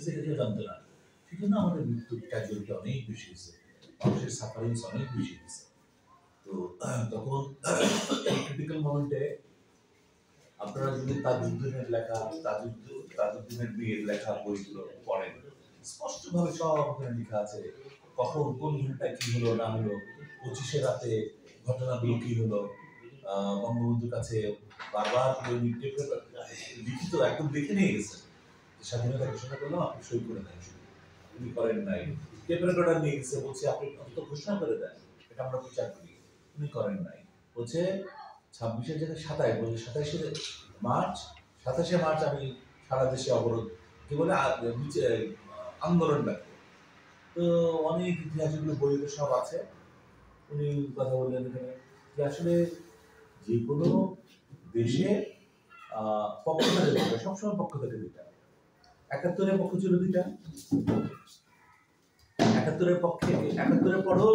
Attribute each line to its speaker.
Speaker 1: সেটা জানতো না, সেজন্য আমাদের মৃত্যুর ক্যাজুয়ালিটি অনেক বেশি হয়েছে, মানুষের সাফারিংস অনেক বেশি হয়েছে। তো তখন ক্রিটিক্যাল মোমেন্টে আপনারা যদি তাজউদ্দিনের লেখা, তাজউদ্দিনের বিয়ের লেখা বইগুলো পড়েন, স্পষ্টভাবে সব ওখানে লেখা আছে, কখন কোন ঘন্টায় কি হলো না হলো, 25-এ রাতে ঘটনাগুলো কি হলো, বঙ্গবন্ধুর কাছে বারবার লিখিত একদম লিখে নিয়ে গেছে স্বাধীনতা ঘোষণা করলাম, আপনি সই করে দেন, উনি করেন নাই। টেপ রেকর্ডার নিয়ে গেছে, বলছে আপনি অন্তত ঘোষণা করে দেন, এটা আমরা বিচার করি, উনি করেন নাই। বলছে 26-এর জায়গায় 27, বলছে 27 মার্চ, 27 মার্চ আমি সারা দেশে অবরোধ কি বলে আন্দোলন ডাকবো। তো অনেক ইতিহাসগুলো বইতে সব আছে। উনি কথা বললেন এখানে যে আসলে যে কোনো দেশে পক্ষ থাকে দুটা, সবসময় পক্ষ থাকে দুটা। 71-এর পক্ষ ছিল দুইটা, 71-এর পক্ষে 71-এর পরেও